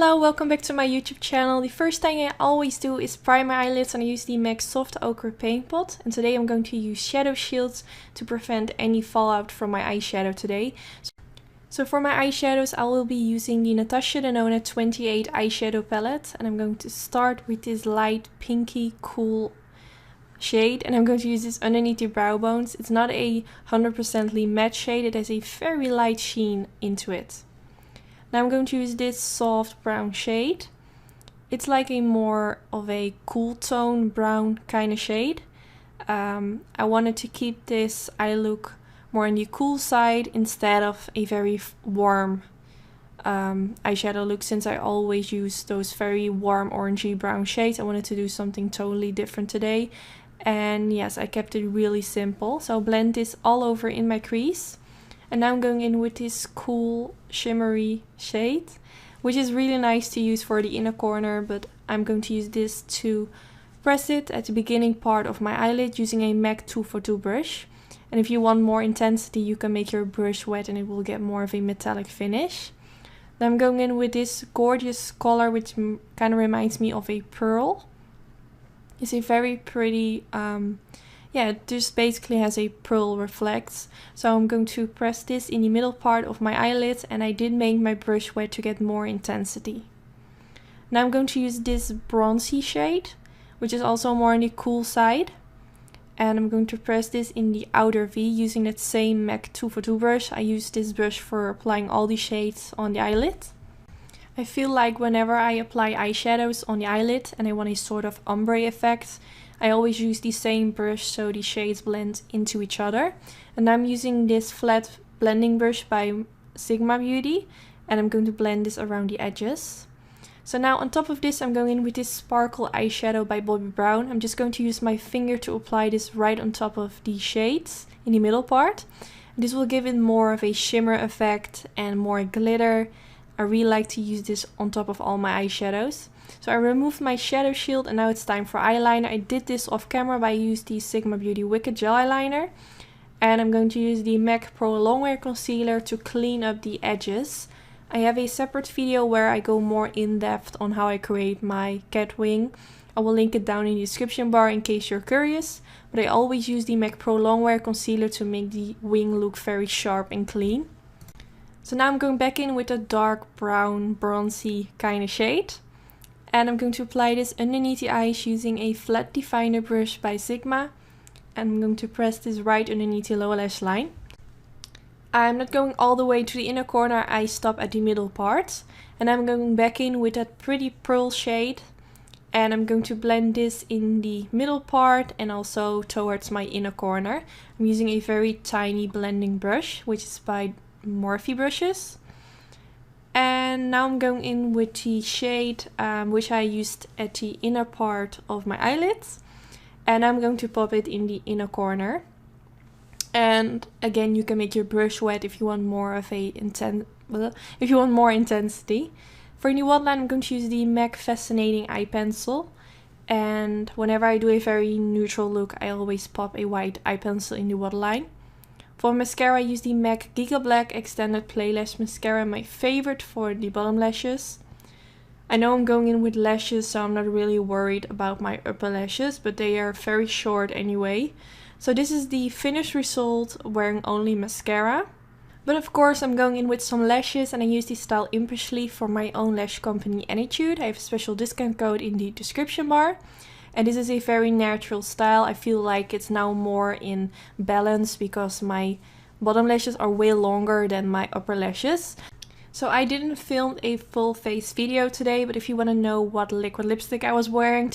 Hello, welcome back to my YouTube channel. The first thing I always do is prime my eyelids, and I use the MAC Soft Ochre Paint Pot. And today I'm going to use shadow shields to prevent any fallout from my eyeshadow today. So for my eyeshadows I will be using the Natasha Denona 28 eyeshadow palette. And I'm going to start with this light pinky cool shade. And I'm going to use this underneath the brow bones. It's not a 100% matte shade, it has a very light sheen into it. Now I'm going to use this soft brown shade. It's like a more of a cool tone brown kind of shade. I wanted to keep this eye look more on the cool side instead of a very warm eyeshadow look, since I always use those very warm orangey brown shades. I wanted to do something totally different today. And yes, I kept it really simple. So I'll blend this all over in my crease. And now I'm going in with this cool shimmery shade, which is really nice to use for the inner corner, but I'm going to use this to press it at the beginning part of my eyelid using a MAC 242 brush. And if you want more intensity, you can make your brush wet and it will get more of a metallic finish. Then I'm going in with this gorgeous color, which kind of reminds me of a pearl. It's a very pretty yeah, it just basically has a pearl reflex. So I'm going to press this in the middle part of my eyelid, and I did make my brush wet to get more intensity. Now I'm going to use this bronzy shade, which is also more on the cool side. And I'm going to press this in the outer V using that same MAC 242 brush. I use this brush for applying all the shades on the eyelid. I feel like whenever I apply eyeshadows on the eyelid and I want a sort of ombre effect, I always use the same brush so the shades blend into each other. And I'm using this flat blending brush by Sigma Beauty, and I'm going to blend this around the edges. So now on top of this I'm going in with this sparkle eyeshadow by Bobbi Brown. I'm just going to use my finger to apply this right on top of the shades in the middle part. This will give it more of a shimmer effect and more glitter. I really like to use this on top of all my eyeshadows. So I removed my shadow shield and now it's time for eyeliner. I did this off camera by using the Sigma Beauty Wicked Gel Eyeliner. And I'm going to use the MAC Pro Longwear Concealer to clean up the edges. I have a separate video where I go more in depth on how I create my cat wing. I will link it down in the description bar in case you're curious. But I always use the MAC Pro Longwear Concealer to make the wing look very sharp and clean. So now I'm going back in with a dark brown bronzy kind of shade. And I'm going to apply this underneath the eyes using a flat definer brush by Sigma. And I'm going to press this right underneath the lower lash line. I'm not going all the way to the inner corner, I stop at the middle part. And I'm going back in with that pretty pearl shade. And I'm going to blend this in the middle part and also towards my inner corner. I'm using a very tiny blending brush, which is by Morphe brushes. And now I'm going in with the shade which I used at the inner part of my eyelids. And I'm going to pop it in the inner corner. And again, you can make your brush wet if you want more of a more intensity. For the waterline, I'm going to use the MAC Fascinating Eye Pencil. And whenever I do a very neutral look, I always pop a white eye pencil in the waterline. For mascara, I use the MAC Giga Black Extended Play Lash Mascara, my favorite for the bottom lashes. I know I'm going in with lashes, so I'm not really worried about my upper lashes, but they are very short anyway. So this is the finished result wearing only mascara. But of course I'm going in with some lashes, and I use the style Impishly for my own lash company Anytude. I have a special discount code in the description bar. And this is a very natural style. I feel like it's now more in balance because my bottom lashes are way longer than my upper lashes. So I didn't film a full face video today, but if you want to know what liquid lipstick I was wearing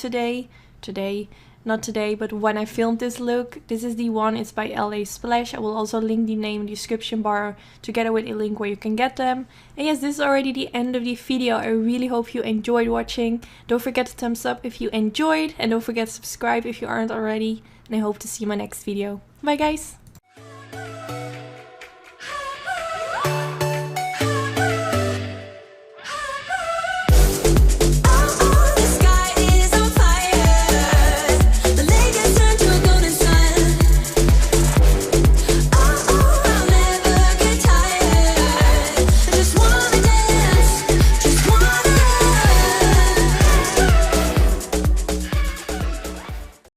not today, but when I filmed this look, this is the one, it's by LA Splash. I will also link the name in the description bar together with a link where you can get them. And yes, this is already the end of the video. I really hope you enjoyed watching. Don't forget to thumbs up if you enjoyed, and don't forget to subscribe if you aren't already. And I hope to see you in my next video. Bye guys!